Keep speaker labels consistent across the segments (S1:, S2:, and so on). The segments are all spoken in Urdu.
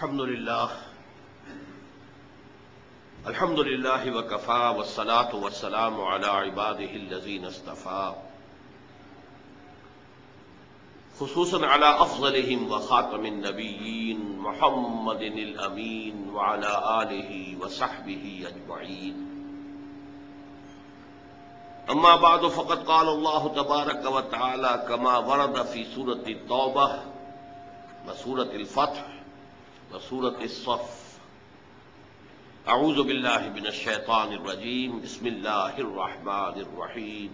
S1: الحمد للہ وکفا والصلاة والسلام علی عباده الذین اصطفى خصوصا علی افضلهم وخاتم النبیین محمد الامین وعلی آلہ وصحبہ اجمعین اما بعد فقد قال اللہ تبارک وتعالی کما ورد فی سورۃ التوبہ وسورۃ الفتح وسورۃ الصف اعوذ باللہ من الشیطان الرجیم بسم اللہ الرحمن الرحیم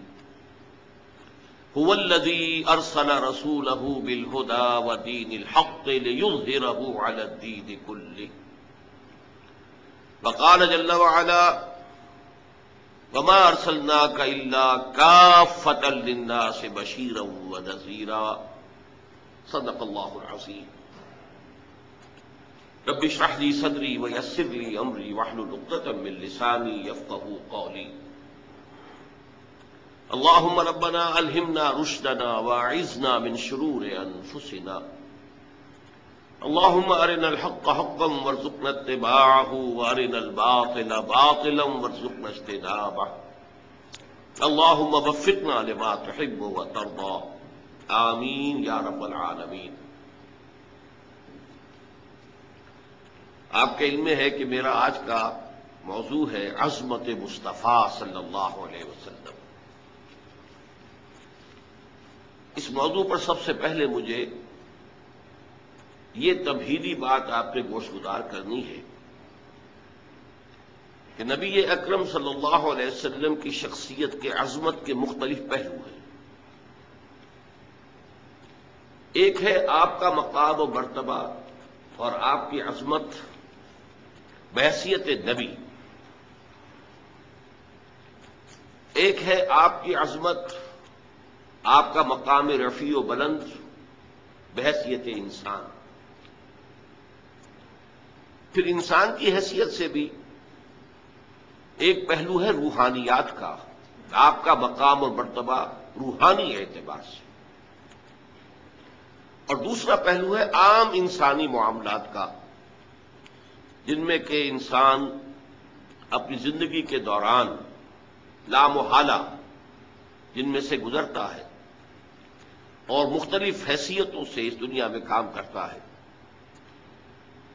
S1: هو الذی ارسل رسولہ بالہدی ودین الحق لیظہرہ علی الدین کلہ وقال جل وعلا وما ارسلناک الا کافۃ للناس بشیرا ونذیرا صدق اللہ العظیم رب اشرح لي صدري ويسر لي امري واحلل عقدة من لساني يفقهوا قولي اللهم ربنا الهمنا رشدنا واعذنا من شرور انفسنا اللهم ارنا الحق حقا وارزقنا اتباعه وارنا الباطل باطلا وارزقنا اجتنابه اللهم وفقنا لما تحب وترضى آمین یا رب العالمین۔ آپ کے علم میں ہے کہ میرا آج کا موضوع ہے عظمت مصطفیٰ صلی اللہ علیہ وسلم۔ اس موضوع پر سب سے پہلے مجھے یہ تمہیدی بات آپ پہ گوشگزار کرنی ہے کہ نبی اکرم صلی اللہ علیہ وسلم کی شخصیت کے عظمت کے مختلف پہلو ہیں۔ ایک ہے آپ کا مقام و مرتبہ اور آپ کی عظمت بحیثیت نبی، ایک ہے آپ کی عظمت، آپ کا مقام رفیع و بلند بحیثیت انسان۔ پھر انسان کی حیثیت سے بھی ایک پہلو ہے روحانیات کا، آپ کا مقام اور مرتبہ روحانی اعتبار سے، اور دوسرا پہلو ہے عام انسانی معاملات کا، جن میں کہ انسان اپنی زندگی کے دوران لامحالہ جن میں سے گزرتا ہے اور مختلف حیثیتوں سے اس دنیا میں کام کرتا ہے۔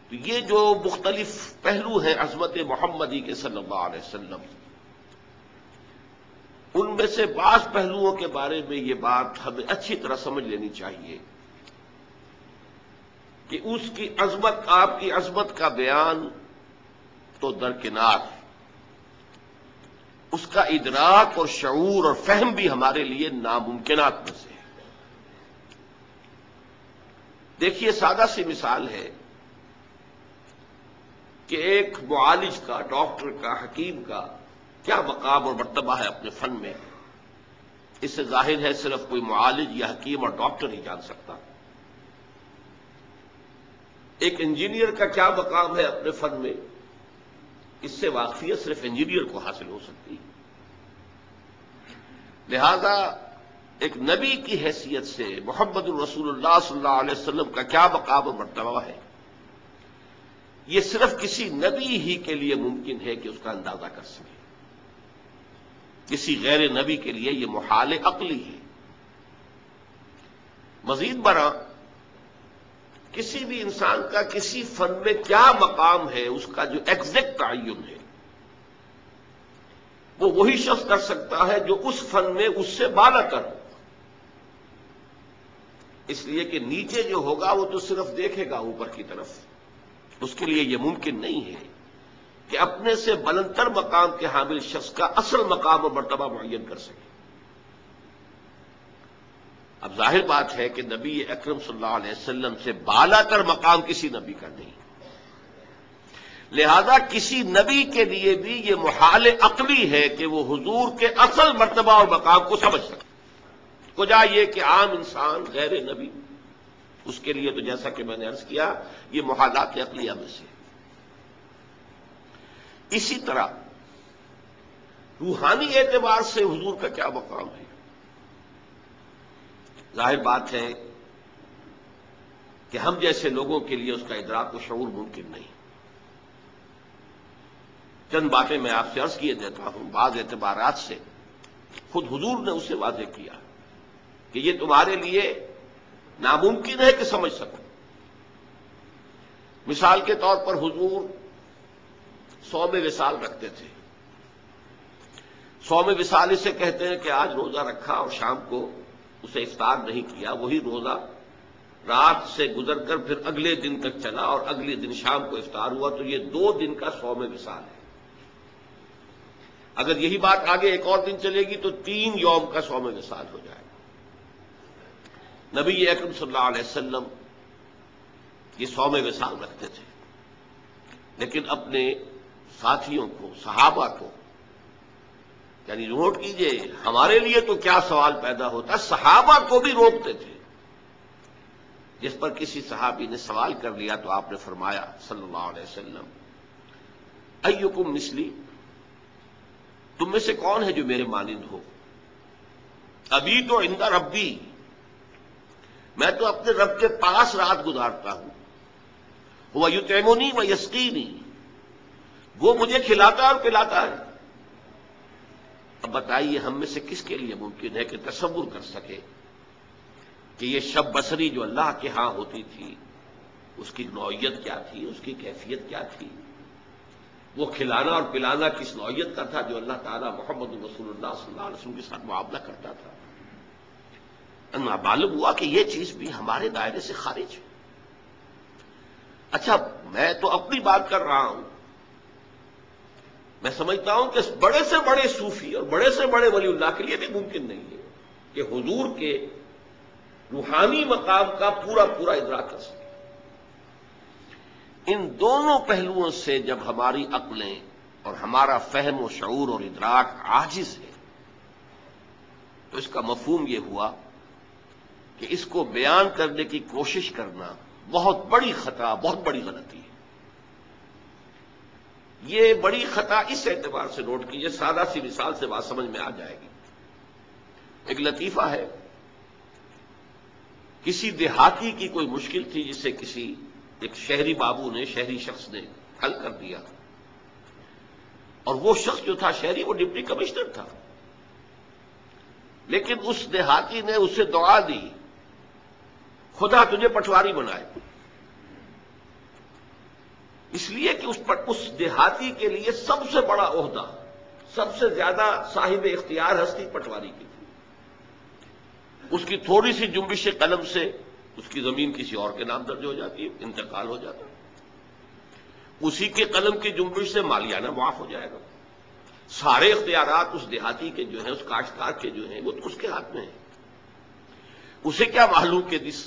S1: تو یہ جو مختلف پہلو ہیں عظمت محمدی کے صلی اللہ علیہ وسلم، ان میں سے بعض پہلوؤں کے بارے میں یہ بات ہمیں اچھی طرح سمجھ لینی چاہیے کہ اس کی عظمت، آپ کی عظمت کا بیان تو درکنار، اس کا ادراک اور شعور اور فہم بھی ہمارے لیے ناممکنات میں سے ہے۔ دیکھیے، سادہ سی مثال ہے کہ ایک معالج کا، ڈاکٹر کا، حکیم کا کیا مقام اور مرتبہ ہے اپنے فن میں، اس سے ظاہر ہے صرف کوئی معالج یا حکیم اور ڈاکٹر ہی جان سکتا۔ ایک انجینئر کا کیا مقام ہے اپنے فن میں، اس سے واقفیت صرف انجینئر کو حاصل ہو سکتی ہے۔ لہذا ایک نبی کی حیثیت سے محمد الرسول اللہ صلی اللہ علیہ وسلم کا کیا مقام و مرتبہ ہے، یہ صرف کسی نبی ہی کے لیے ممکن ہے کہ اس کا اندازہ کر سکے۔ کسی غیر نبی کے لیے یہ محال عقلی ہے۔ مزید برآں کسی بھی انسان کا کسی فن میں کیا مقام ہے، اس کا جو ایگزیکٹ تعین ہے، وہ وہی شخص کر سکتا ہے جو اس فن میں اس سے بالا تر ہو۔ اس لیے کہ نیچے جو ہوگا وہ تو صرف دیکھے گا اوپر کی طرف، اس کے لیے یہ ممکن نہیں ہے کہ اپنے سے بلندتر مقام کے حامل شخص کا اصل مقام و مرتبہ معین کر سکے۔ اب ظاہر بات ہے کہ نبی اکرم صلی اللہ علیہ وسلم سے بالا تر مقام کسی نبی کا نہیں، لہذا کسی نبی کے لیے بھی یہ محال عقلی ہے کہ وہ حضور کے اصل مرتبہ اور مقام کو سمجھ سکے۔ کجا یہ کہ عام انسان غیر نبی، اس کے لیے تو جیسا کہ میں نے عرض کیا یہ محالات عقلیہ میں سے۔ اسی طرح روحانی اعتبار سے حضور کا کیا مقام ہے، ظاہر بات ہے کہ ہم جیسے لوگوں کے لیے اس کا ادراک و شعور ممکن نہیں۔ چند باتیں میں آپ سے عرض کیے دیتا ہوں، بعض اعتبارات سے خود حضور نے اسے واضح کیا کہ یہ تمہارے لیے ناممکن ہے کہ سمجھ سکو۔ مثال کے طور پر حضور صوم وصال رکھتے تھے۔ صوم وصال اسے کہتے ہیں کہ آج روزہ رکھا اور شام کو اسے افطار نہیں کیا، وہی روزہ رات سے گزر کر پھر اگلے دن تک چلا اور اگلے دن شام کو افطار ہوا، تو یہ 2 دن کا صوم وصال ہے۔ اگر یہی بات آگے ایک اور دن چلے گی تو 3 یوم کا صوم وصال ہو جائے گا۔ نبی اکرم صلی اللہ علیہ وسلم یہ صوم وصال رکھتے تھے، لیکن اپنے ساتھیوں کو، صحابہ کو، یعنی نوٹ کیجئے ہمارے لیے تو کیا سوال پیدا ہوتا، صحابہ کو بھی روکتے تھے۔ جس پر کسی صحابی نے سوال کر لیا تو آپ نے فرمایا صلی اللہ علیہ وسلم، ایکم مثلی، تم میں سے کون ہے جو میرے مانند ہو؟ ابھی تو عند ربی، میں تو اپنے رب کے پاس رات گزارتا ہوں، وہ یطعمنی و یسقینی، وہ مجھے کھلاتا اور پلاتا ہے۔ اب بتائیے ہم میں سے کس کے لیے ممکن ہے کہ تصور کر سکے کہ یہ شب بصری جو اللہ کے ہاں ہوتی تھی اس کی نوعیت کیا تھی، اس کی کیفیت کیا تھی، وہ کھلانا اور پلانا کس نوعیت کا تھا جو اللہ تعالیٰ محمد رسول اللہ صلی اللہ علیہ وسلم کے ساتھ معاملہ کرتا تھا۔ معلوم ہوا کہ یہ چیز بھی ہمارے دائرے سے خارج ہے۔ اچھا، میں تو اپنی بات کر رہا ہوں، میں سمجھتا ہوں کہ بڑے سے بڑے صوفی اور بڑے سے بڑے ولی اللہ کے لیے بھی ممکن نہیں ہے کہ حضور کے روحانی مقام کا پورا پورا ادراک کر سکے۔ ان دونوں پہلوؤں سے جب ہماری عقلیں اور ہمارا فہم و شعور اور ادراک عاجز ہے تو اس کا مفہوم یہ ہوا کہ اس کو بیان کرنے کی کوشش کرنا بہت بڑی خطا، بہت بڑی غلطی ہے۔ یہ بڑی خطا اس اعتبار سے نوٹ کیجیے، سادہ سی مثال سے بات سمجھ میں آ جائے گی۔ ایک لطیفہ ہے، کسی دیہاتی کی کوئی مشکل تھی جسے کسی ایک شہری بابو نے، شہری شخص نے حل کر دیا، اور وہ شخص جو تھا شہری، وہ ڈپٹی کمشنر تھا، لیکن اس دیہاتی نے اسے دعا دی، خدا تجھے پٹواری بنائے، اس لیے کہ اس دیہاتی کے لیے سب سے بڑا عہدہ، سب سے زیادہ صاحب اختیار ہستی پٹواری کی تھی۔ اس کی تھوڑی سی جنبش قلم سے اس کی زمین کسی اور کے نام درج ہو جاتی ہے، انتقال ہو جاتا، اسی کے قلم کی جنبش سے مالیانہ معاف ہو جائے گا۔ سارے اختیارات اس دیہاتی کے جو ہیں، اس کاشتکار کے جو ہیں، وہ تو اس کے ہاتھ میں ہیں۔ اسے کیا معلوم کہ اس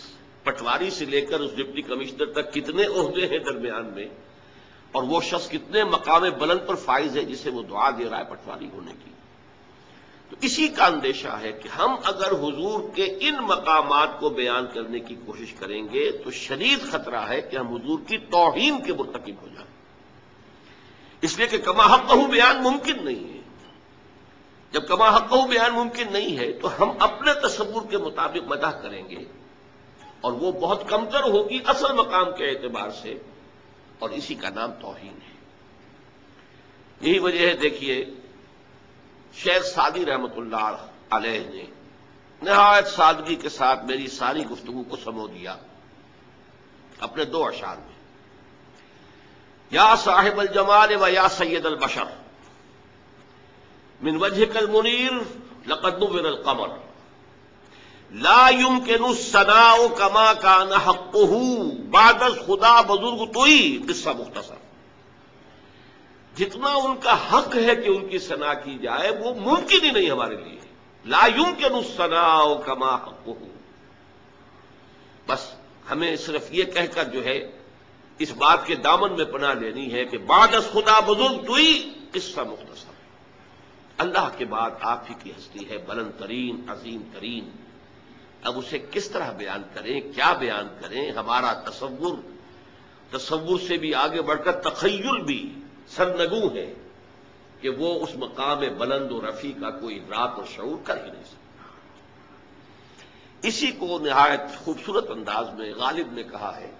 S1: پٹواری سے لے کر اس ڈپٹی کمشنر تک کتنے عہدے ہیں درمیان میں، اور وہ شخص کتنے مقام بلند پر فائز ہے جسے وہ دعا دے رہا ہے پٹواری ہونے کی۔ تو اسی کا اندیشہ ہے کہ ہم اگر حضور کے ان مقامات کو بیان کرنے کی کوشش کریں گے تو شدید خطرہ ہے کہ ہم حضور کی توہین کے مرتکب ہو جائیں، اس لیے کہ کما حقہ بیان ممکن نہیں ہے۔ جب کما حقہ بیان ممکن نہیں ہے تو ہم اپنے تصور کے مطابق مدح کریں گے، اور وہ بہت کمتر ہوگی اصل مقام کے اعتبار سے، اور اسی کا نام توہین ہے۔ یہی وجہ ہے، دیکھیے شیخ سعدی رحمۃ اللہ علیہ نے نہایت سادگی کے ساتھ میری ساری گفتگو کو سمو دیا اپنے 2 اشعار میں، یا صاحب الجمال و یا سید البشر، من وجهك المنیر لقد نور القمر، لا يمكن الثناء كما كان حقه بعد از خدا بزرگ توئی، قصہ مختصر۔ جتنا ان کا حق ہے کہ ان کی ثنا کی جائے وہ ممکن ہی نہیں ہمارے لیے، لا يمكن الثناء كما حقه۔ بس ہمیں صرف یہ کہہ کر جو ہے اس بات کے دامن میں پناہ لینی ہے کہ بعد از خدا بزرگ توئی، قصہ مختصر۔ اللہ کے بعد آپ ہی کی ہستی ہے بلند ترین، عظیم ترین۔ اب اسے کس طرح بیان کریں، کیا بیان کریں؟ ہمارا تصور سے بھی آگے بڑھ کر تخیل بھی سرنگوں ہے کہ وہ اس مقام بلند و رفیع کا کوئی ادراک اور شعور کر ہی نہیں سکتا۔ اسی کو نہایت خوبصورت انداز میں غالب نے کہا ہے،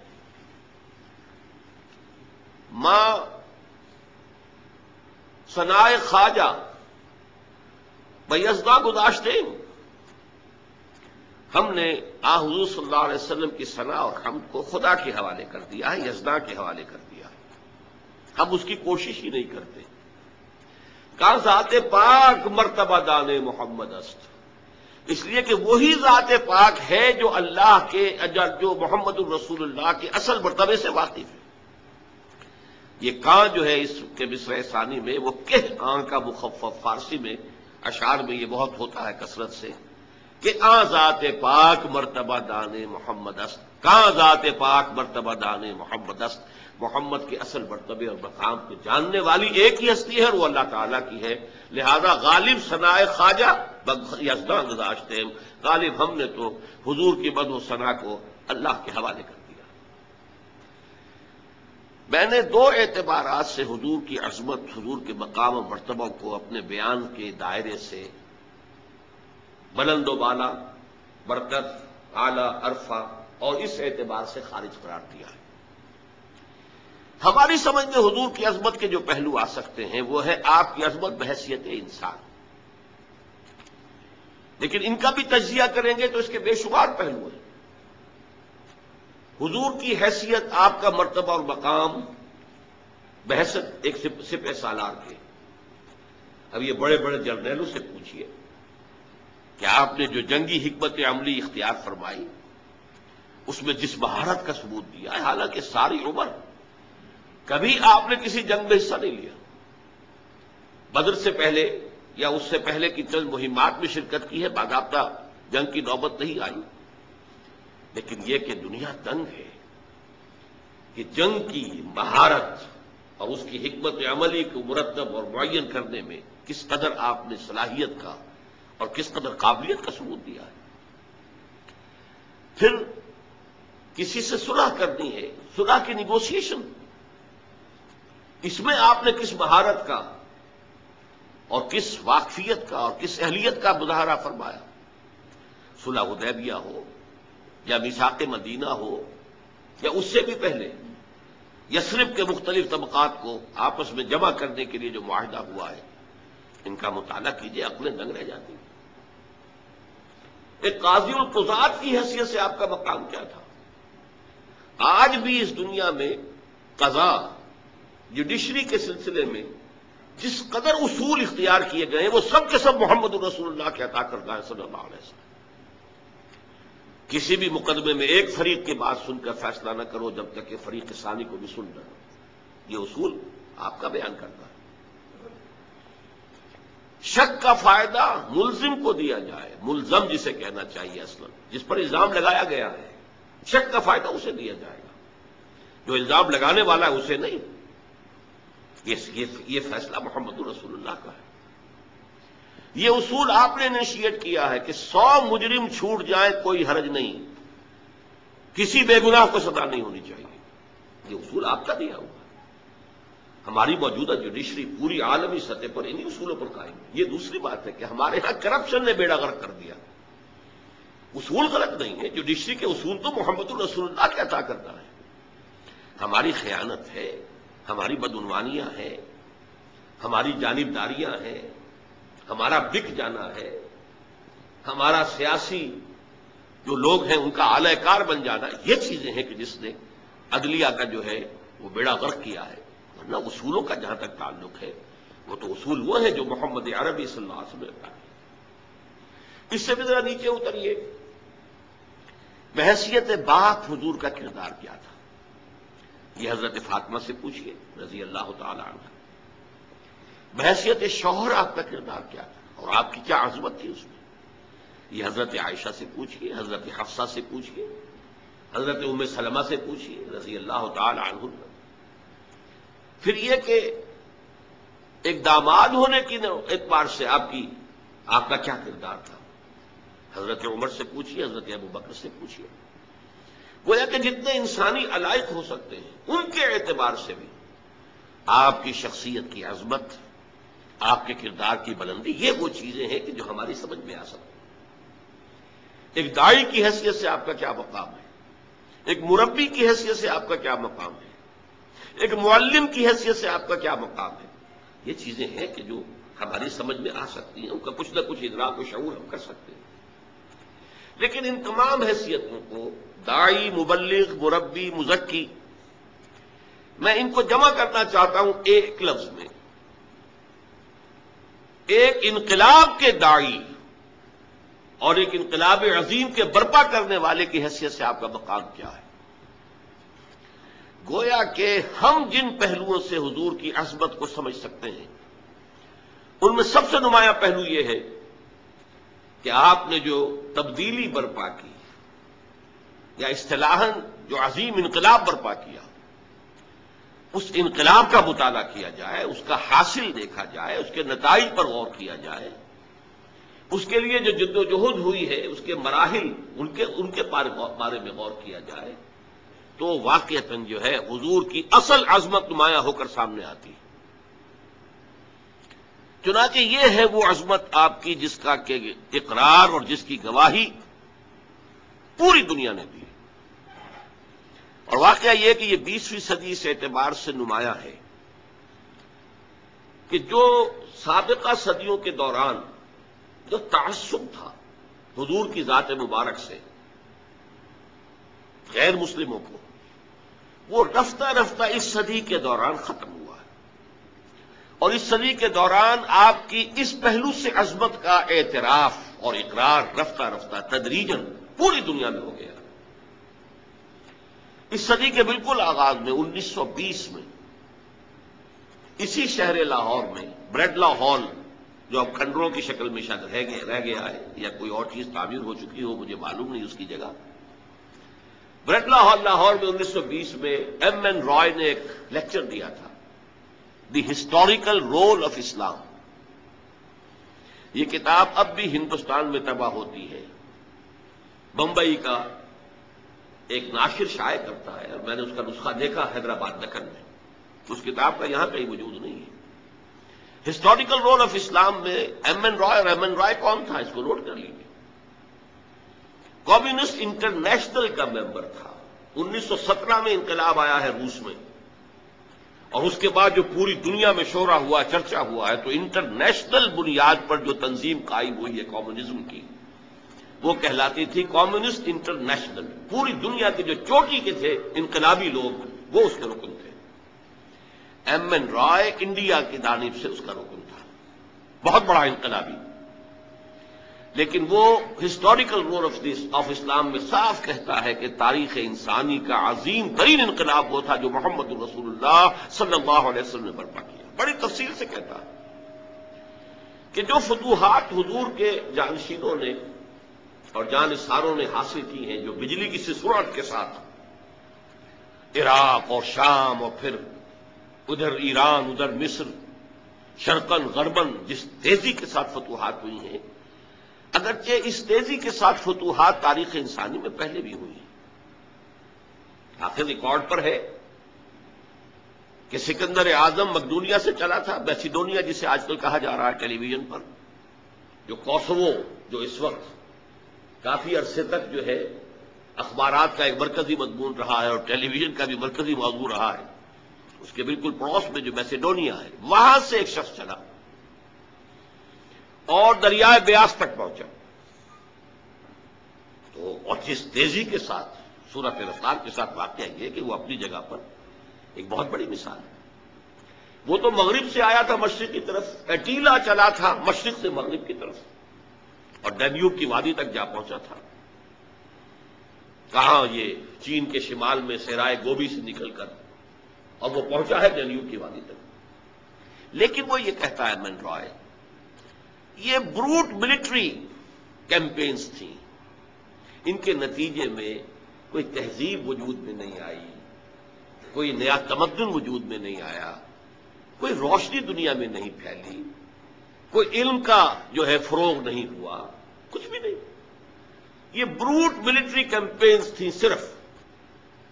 S1: ماں ثنائے خواجہ بیزداں گذاشتے، ہم نے حضور صلی اللہ علیہ وسلم کی ثنا اور حمد کو خدا کے حوالے کر دیا ہے، یزداں کے حوالے کر دیا ہے، ہم اس کی کوشش ہی نہیں کرتے۔ کہا ذات پاک مرتبہ دان محمد است، اس لیے کہ وہی ذات پاک ہے جو اللہ کے جو محمد الرسول اللہ کے اصل مرتبے سے واقف ہے۔ یہ کاں جو ہے اس کے مصرع ثانی میں وہ کہاں کا مخفف، فارسی میں اشعار میں یہ بہت ہوتا ہے کثرت سے کہ ذات پاک مرتبہ دان محمد است، ذات پاک مرتبہ دان محمد است، محمد کے اصل مرتبے اور مقام کو جاننے والی ایک ہی ہستی ہے اور وہ اللہ تعالیٰ کی ہے، لہذا غالب ثنائے خواجہ یزداں گذاشتے ہیں، غالب ہم نے تو حضور کی مدح و ثنا کو اللہ کے حوالے کر دیا۔ میں نے دو اعتبارات سے حضور کی عظمت، حضور کے مقام و مرتبہ کو اپنے بیان کے دائرے سے بلند و بالا، برکت، اعلی، عرفہ اور اس اعتبار سے خارج قرار دیا ہے۔ ہماری سمجھ میں حضور کی عظمت کے جو پہلو آ سکتے ہیں وہ ہے آپ کی عظمت بحیثیت انسان، لیکن ان کا بھی تجزیہ کریں گے تو اس کے بے شمار پہلو ہیں۔ حضور کی حیثیت، آپ کا مرتبہ اور مقام بحثت ایک سپہ سالار کے، اب یہ بڑے بڑے جرنیلوں سے پوچھئے کہ آپ نے جو جنگی حکمت عملی اختیار فرمائی اس میں جس مہارت کا ثبوت دیا ہے، حالانکہ ساری عمر کبھی آپ نے کسی جنگ میں حصہ نہیں لیا، بدر سے پہلے یا اس سے پہلے کی چند مہمات میں شرکت کی ہے، باضابطہ جنگ کی نوبت نہیں آئی، لیکن یہ کہ دنیا تنگ ہے کہ جنگ کی مہارت اور اس کی حکمت عملی کو مرتب اور معین کرنے میں کس قدر آپ نے صلاحیت کا اور کس قدر قابلیت کا ثبوت دیا ہے۔ پھر کسی سے صلح کرنی ہے، صلح کی نیگوسیشن، اس میں آپ نے کس مہارت کا اور کس واقفیت کا اور کس اہلیت کا مظاہرہ فرمایا۔ صلح حدیبیہ ہو یا میثاق مدینہ ہو یا اس سے بھی پہلے یثرب کے مختلف طبقات کو آپس میں جمع کرنے کے لیے جو معاہدہ ہوا ہے، ان کا مطالعہ کیجئے، عقلیں دنگ رہ جاتی ہیں۔ ایک قاضی القضات کی حیثیت سے آپ کا مقام کیا تھا؟ آج بھی اس دنیا میں قضاء، جوڈیشری کے سلسلے میں جس قدر اصول اختیار کیے گئے ہیں وہ سب کے سب محمد الرسول اللہ کے عطا کردہ ہے صلی اللہ علیہ وسلم۔ کسی بھی مقدمے میں ایک فریق کی بات سن کر فیصلہ نہ کرو جب تک کہ فریق ثانی کو بھی سن لو، یہ اصول آپ کا بیان کرتا ہے۔ شک کا فائدہ ملزم کو دیا جائے، ملزم جسے کہنا چاہیے اصلا، جس پر الزام لگایا گیا ہے، شک کا فائدہ اسے دیا جائے گا، جو الزام لگانے والا ہے اسے نہیں۔ یہ فیصلہ محمد رسول اللہ کا ہے۔ یہ اصول آپ نے انیشیٹ کیا ہے کہ 100 مجرم چھوٹ جائیں کوئی حرج نہیں، کسی بے گناہ کو سزا نہیں ہونی چاہیے، یہ اصول آپ کا دیا ہوا ہے۔ ہماری موجودہ جوڈیشری پوری عالمی سطح پر انہی اصولوں پر قائم ہے۔ یہ دوسری بات ہے کہ ہمارے ہاں کرپشن نے بیڑا غرق کر دیا، اصول غلط نہیں ہے، جوڈیشری کے اصول تو محمد الرسول اللہ کے عطا کرتا ہے۔ ہماری خیانت ہے، ہماری بدعنوانیاں ہیں، ہماری جانبداریاں ہیں، ہمارا بک جانا ہے، ہمارا سیاسی جو لوگ ہیں ان کا اعلی کار بن جانا، یہ چیزیں ہیں کہ جس نے عدلیہ کا جو ہے وہ بیڑا غرق کیا ہے۔ ورنہ اصولوں کا جہاں تک تعلق ہے وہ تو اصول وہ ہیں جو محمد عربی صلی اللہ علیہ وسلم کا۔ اس سے بھی ذرا نیچے اتریے، بحیثیت باپ حضور کا کردار کیا تھا؟ یہ حضرت فاطمہ سے پوچھئے رضی اللہ تعالی عنہ۔ بحیثیت شوہر آپ کا کردار کیا تھا اور آپ کی کیا عظمت تھی اس میں؟ یہ حضرت عائشہ سے پوچھئے، حضرت حفصہ سے پوچھئے، حضرت ام سلمہ سے پوچھئے رضی اللہ تعالی عنہ۔ پھر یہ کہ ایک داماد ہونے کی اعتبار سے آپ کا کیا کردار تھا؟ حضرت عمر سے پوچھئے، حضرت ابو بکر سے پوچھئے۔ گویا کہ جتنے انسانی علائق ہو سکتے ہیں ان کے اعتبار سے بھی آپ کی شخصیت کی عظمت، آپ کے کردار کی بلندی، یہ وہ چیزیں ہیں کہ جو ہماری سمجھ میں آ سکتی ہیں۔ ایک داعی کی حیثیت سے آپ کا کیا مقام ہے، ایک مربی کی حیثیت سے آپ کا کیا مقام ہے، ایک معلم کی حیثیت سے آپ کا کیا مقام ہے. یہ چیزیں ہیں کہ جو ہماری سمجھ میں آ سکتی ہیں، ان کا کچھ نہ کچھ ادراک و شعور ہم کر سکتے ہیں. لیکن ان تمام حیثیتوں کو داعی، مبلغ، مربی، مزکی، میں ان کو جمع کرنا چاہتا ہوں ایک لفظ میں. ایک انقلاب کے داعی اور ایک انقلاب عظیم کے برپا کرنے والے کی حیثیت سے آپ کا مقام کیا ہے. گویا کہ ہم جن پہلوؤں سے حضور کی عظمت کو سمجھ سکتے ہیں، ان میں سب سے نمایاں پہلو یہ ہے کہ آپ نے جو تبدیلی برپا کی یا اصطلاحاً جو عظیم انقلاب برپا کیا، اس انقلاب کا مطالعہ کیا جائے، اس کا حاصل دیکھا جائے، اس کے نتائج پر غور کیا جائے، اس کے لیے جو جد و جہد ہوئی ہے اس کے مراحل ان کے بارے میں غور کیا جائے، تو واقعتاً جو ہے حضور کی اصل عظمت نمایاں ہو کر سامنے آتی ہے. چنانچہ یہ ہے وہ عظمت آپ کی جس کا کہ اقرار اور جس کی گواہی پوری دنیا نے دی. اور واقعہ یہ کہ یہ 20ویں صدی اس اعتبار سے نمایاں ہے کہ جو سابقہ صدیوں کے دوران جو تعصب تھا حضور کی ذات مبارک سے غیر مسلموں کو، وہ رفتہ رفتہ اس صدی کے دوران ختم ہوا ہے. اور اس صدی کے دوران آپ کی اس پہلو سے عظمت کا اعتراف اور اقرار رفتہ رفتہ تدریجاً پوری دنیا میں ہو گیا. اس صدی کے بالکل آغاز میں 1920 میں اسی شہر لاہور میں بریڈلا ہال، جو اب کھنڈروں کی شکل میں شاید رہ گیا ہے یا کوئی اور چیز تعمیر ہو چکی ہو، مجھے معلوم نہیں اس کی جگہ، بریڈلا ہال لاہور میں 1920 میں ایم این رائے نے ایک لیکچر دیا تھا، دی ہسٹوریکل رول آف اسلام. یہ کتاب اب بھی ہندوستان میں طبع ہوتی ہے. بمبئی کا ایک ناشر شائع کرتا ہے، اور میں نے اس کا نسخہ دیکھا حیدرآباد دکن میں. اس کتاب کا یہاں کہیں وجود نہیں ہے. ہسٹوریکل رول آف اسلام میں ایم این رائے، اور ایم این رائے کون تھا اس کو نوٹ کر لیجیے. کمیونسٹ انٹرنیشنل کا ممبر تھا. 1917 میں انقلاب آیا ہے روس میں، اور اس کے بعد جو پوری دنیا میں شہرہ ہوا، چرچا ہوا ہے، تو انٹرنیشنل بنیاد پر جو تنظیم قائم ہوئی ہے کمیونزم کی، وہ کہلاتی تھی کمیونسٹ انٹرنیشنل. پوری دنیا کے جو چوٹی کے تھے انقلابی لوگ، وہ اس کے رکن تھے. ایم این رائے انڈیا کی جانب سے اس کا رکن تھا، بہت بڑا انقلابی. لیکن وہ ہسٹوریکل رول آف اسلام میں صاف کہتا ہے کہ تاریخ انسانی کا عظیم ترین انقلاب وہ تھا جو محمد رسول اللہ صلی اللہ علیہ وسلم نے برپا کیا. بڑی تفصیل سے کہتا ہے کہ جو فتوحات حضور کے جانشینوں نے اور جانثاروں نے حاصل کی ہیں، جو بجلی کی سی سرعت کے ساتھ عراق اور شام اور پھر ادھر ایران، ادھر مصر، شرقاً غرباً جس تیزی کے ساتھ فتوحات ہوئی ہیں، اگرچہ اس تیزی کے ساتھ فتوحات تاریخ انسانی میں پہلے بھی ہوئی ہیں. آخر ریکارڈ پر ہے کہ سکندر اعظم مقدونیہ سے چلا تھا، میسیڈونیا جسے آج کل کہا جا رہا ہے ٹیلی ویژن پر، جو کوسوو، جو اس وقت کافی عرصے تک جو ہے اخبارات کا ایک مرکزی مضمون رہا ہے اور ٹیلی ویژن کا بھی مرکزی موضوع رہا ہے، اس کے بالکل پڑوس میں جو میسیڈونیا ہے، وہاں سے ایک شخص چلا اور دریائے بیاس تک پہنچا. تو اور جس تیزی کے ساتھ، صورت رفتار کے ساتھ واقعہ یہ کہ وہ اپنی جگہ پر ایک بہت بڑی مثال ہے. وہ تو مغرب سے آیا تھا مشرق کی طرف، ایٹیلا چلا تھا مشرق سے مغرب کی طرف، اور ڈینیوب کی وادی تک جا پہنچا تھا. کہاں یہ چین کے شمال میں صحرائے گوبی سے نکل کر، اور وہ پہنچا ہے ڈینیوب کی وادی تک. لیکن وہ یہ کہتا ہے ایم این رائے، یہ بروٹ ملٹری کیمپینز تھیں، ان کے نتیجے میں کوئی تہذیب وجود میں نہیں آئی، کوئی نیا تمدن وجود میں نہیں آیا، کوئی روشنی دنیا میں نہیں پھیلی، کوئی علم کا جو ہے فروغ نہیں ہوا، کچھ بھی نہیں. یہ بروٹ ملٹری کیمپینز تھیں صرف.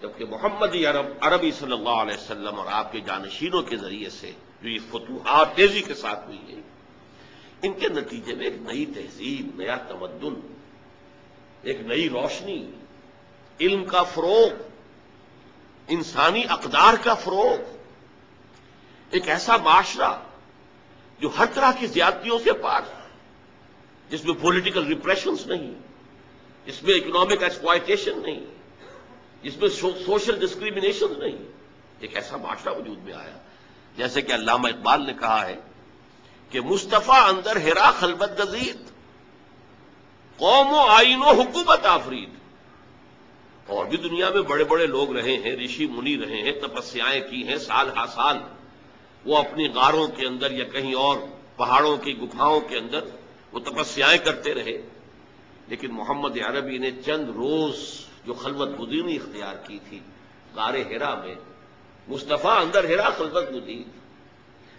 S1: جبکہ محمد عربی صلی اللہ علیہ وسلم اور آپ کے جانشینوں کے ذریعے سے جو یہ فتوحات تیزی کے ساتھ ہوئی ہیں، ان کے نتیجے میں ایک نئی تہذیب، نیا تمدن ایک نئی روشنی، علم کا فروغ، انسانی اقدار کا فروغ، ایک ایسا معاشرہ جو ہر طرح کی زیادتیوں سے پاک، جس میں پولیٹیکل ریپریشنز نہیں، جس میں اکنامک ایکسپلائٹیشن نہیں، جس میں سوشل ڈسکریمنیشن نہیں، ایک ایسا معاشرہ وجود میں آیا. جیسے کہ علامہ اقبال نے کہا ہے کہ مصطفیٰ اندر ہرا خلوت گزید، قوم و آئین و حکومت آفرید. اور بھی دنیا میں بڑے بڑے لوگ رہے ہیں، رشی منی رہے ہیں، تپسیائیں کی ہیں سال ہا سال، وہ اپنی غاروں کے اندر یا کہیں اور پہاڑوں کی گپھاؤں کے اندر وہ تپسیائیں کرتے رہے. لیکن محمد عربی نے چند روز جو خلوت گزینی اختیار کی تھی غار ہرا میں، مصطفیٰ اندر ہرا خلوت گزید،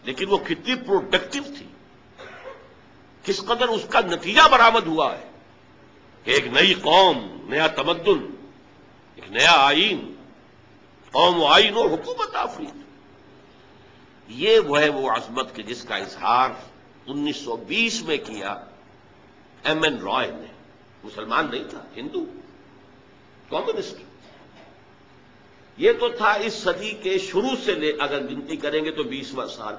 S1: لیکن وہ کتنی پروڈکٹیو تھی، کس قدر اس کا نتیجہ برآمد ہوا ہے کہ ایک نئی قوم، نیا تمدن، ایک نیا آئین، قوم و آئین و حکومت آفرید. یہ وہ عظمت کہ جس کا اظہار 1920 میں کیا ایم این رائے نے. مسلمان نہیں تھا، ہندو، کمیونسٹ. یہ تو تھا اس صدی کے شروع سے لے، اگر گنتی کریں گے تو 20واں سال.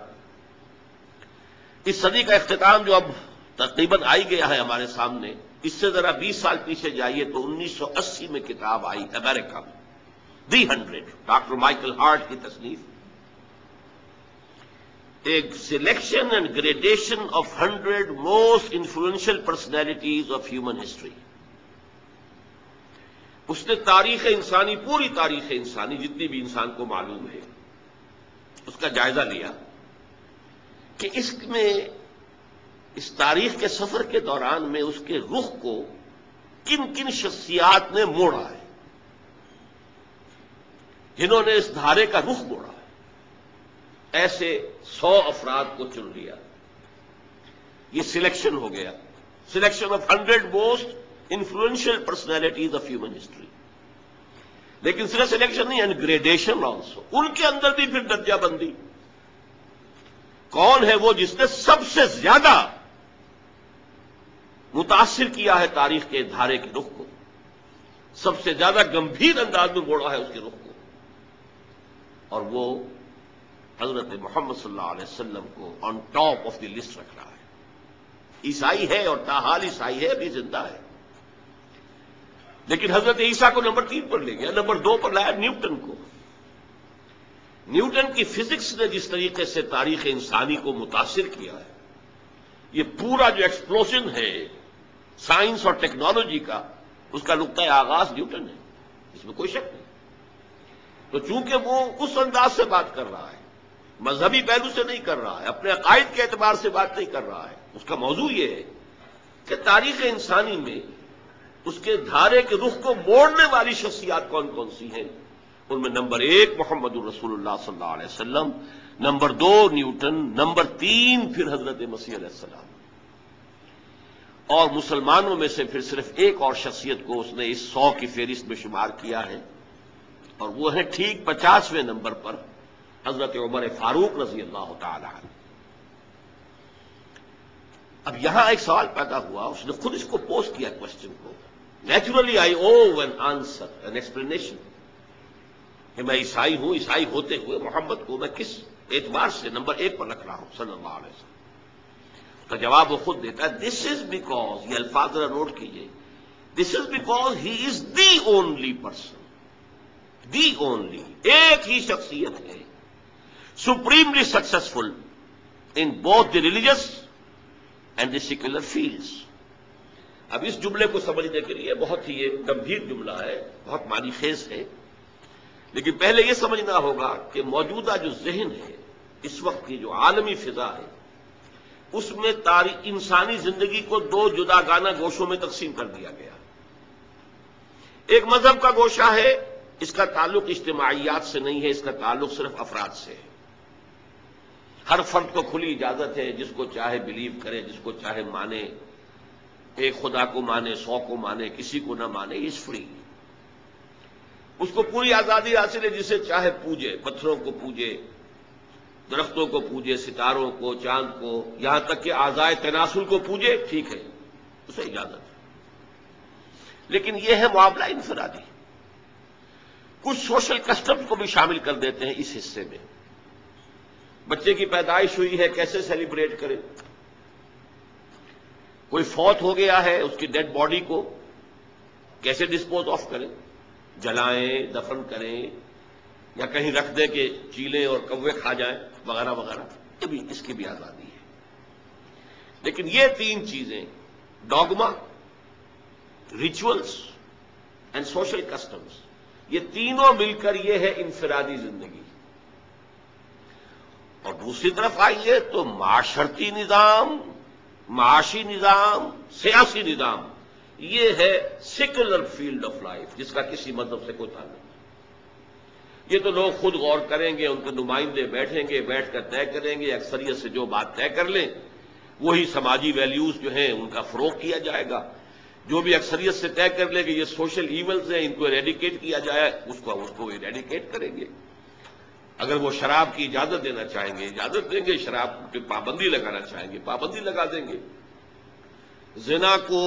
S1: اس صدی کا اختتام جو اب تقریباً آئی گیا ہے ہمارے سامنے، اس سے ذرا 20 سال پیچھے جائیے تو 1980 میں کتاب آئی امریکہ میں، دی 100، ڈاکٹر مائیکل ہارٹ کی تصنیف، ایک selection and gradation of 100 most influential personalities of human history. اس نے تاریخ انسانی، پوری تاریخ انسانی جتنی بھی انسان کو معلوم ہے، اس کا جائزہ لیا کہ اس میں، اس تاریخ کے سفر کے دوران میں اس کے رخ کو کن کن شخصیات نے موڑا ہے، جنہوں نے اس دھارے کا رخ موڑا ہے. ایسے 100 افراد کو چن لیا. یہ سلیکشن ہو گیا، selection of 100 most influential personalities of human history. لیکن صرف سلیکشن نہیں، اینڈ گریڈیشن آلسو. ان کے اندر بھی پھر درجہ بندی. کون ہے وہ جس نے سب سے زیادہ متاثر کیا ہے تاریخ کے دھارے کے رخ کو، سب سے زیادہ گمبھیر انداز میں موڑا ہے اس کے رخ کو، اور وہ حضرت محمد صلی اللہ علیہ وسلم کو on top of the list رکھ رہا ہے. عیسائی ہے اور تاحال عیسائی ہے، ابھی زندہ ہے، لیکن حضرت عیسیٰ کو نمبر 3 پر لے گیا. نمبر 2 پر لایا نیوٹن کو. نیوٹن کی فزکس نے جس طریقے سے تاریخ انسانی کو متاثر کیا ہے، یہ پورا جو ایکسپلوژن ہے سائنس اور ٹیکنالوجی کا، اس کا نقطۂ آغاز نیوٹن ہے، اس میں کوئی شک نہیں. تو چونکہ وہ اس انداز سے بات کر رہا ہے، مذہبی پہلو سے نہیں کر رہا ہے، اپنے عقائد کے اعتبار سے بات نہیں کر رہا ہے، اس کا موضوع یہ ہے کہ تاریخ انسانی میں اس کے دھارے کے رخ کو موڑنے والی شخصیات کون کون سی ہیں. ان میں نمبر 1 محمد الرسول اللہ صلی اللہ علیہ وسلم، نمبر 2 نیوٹن، نمبر 3 پھر حضرت مسیح علیہ السلام. اور مسلمانوں میں سے پھر صرف ایک اور شخصیت کو اس نے اس 100 کی فہرست میں شمار کیا ہے، اور وہ ہے ٹھیک 50ویں نمبر پر حضرت عمر فاروق رضی اللہ تعالی عنہ. اب یہاں ایک سوال پیدا ہوا، اس نے خود اس کو پوز کیا کوشچن کو. Naturally I O an answer, an explanation, کہ میں عیسائی ہوں، عیسائی ہوتے ہوئے محمد کو میں کس اعتبار سے نمبر 1 پر رکھ رہا ہوں صلی اللہ علیہ وسلم. کا جواب وہ خود دیتا ہے، دس از بیکاز، یہ الفاظ ذرا نوٹ کیجئے، this is because he is the only person, the only, ایک ہی شخصیت ہے supremely successful in both the religious and the secular fields. اب اس جملے کو سمجھنے کے لیے بہت ہی ایک گمبھیر جملہ ہے، بہت معنی خیز ہے، لیکن پہلے یہ سمجھنا ہوگا کہ موجودہ جو ذہن ہے، اس وقت کی جو عالمی فضا ہے، اس میں انسانی زندگی کو 2 جداگانہ گوشوں میں تقسیم کر دیا گیا. ایک مذہب کا گوشہ ہے، اس کا تعلق اجتماعیات سے نہیں ہے، اس کا تعلق صرف افراد سے ہے. ہر فرد کو کھلی اجازت ہے، جس کو چاہے بلیو کرے، جس کو چاہے مانے، ایک خدا کو مانے، 100 کو مانے، کسی کو نہ مانے، از فری. اس کو پوری آزادی حاصل ہے، جسے چاہے پوجے، پتھروں کو پوجے، درختوں کو پوجے، ستاروں کو، چاند کو، یہاں تک کہ اعضائے تناسل کو پوجے، ٹھیک ہے، اسے اجازت ہے. لیکن یہ ہے معاملہ انفرادی. کچھ سوشل کسٹمز کو بھی شامل کر دیتے ہیں اس حصے میں. بچے کی پیدائش ہوئی ہے، کیسے سیلیبریٹ کریں؟ کوئی فوت ہو گیا ہے، اس کی ڈیڈ باڈی کو کیسے ڈسپوز آف کریں؟ جلائیں، دفن کریں، یا کہیں رکھ دیں کہ چیلیں اور کوے کھا جائیں وغیرہ وغیرہ. یہ بھی اس کی بھی آزادی ہے. لیکن یہ تین چیزیں، dogma, rituals and social customs, یہ تینوں مل کر یہ ہے انفرادی زندگی. اور دوسری طرف آئیے تو معاشرتی نظام، معاشی نظام، سیاسی نظام، یہ ہے سیکولر فیلڈ آف لائف، جس کا کسی مذہب سے کوئی تعلق نہیں. یہ تو لوگ خود غور کریں گے، ان کے نمائندے بیٹھیں گے، بیٹھ کر طے کریں گے، اکثریت سے جو بات طے کر لیں وہی سماجی ویلیوز جو ہیں ان کا فروغ کیا جائے گا. جو بھی اکثریت سے طے کر لے کہ یہ سوشل ایولز ہیں، ان کو ایریڈیکیٹ کیا جائے، اس کو ایریڈیکیٹ کریں گے. اگر وہ شراب کی اجازت دینا چاہیں گے اجازت دیں گے، شراب کی پابندی لگانا چاہیں گے پابندی لگا دیں گے. زنا کو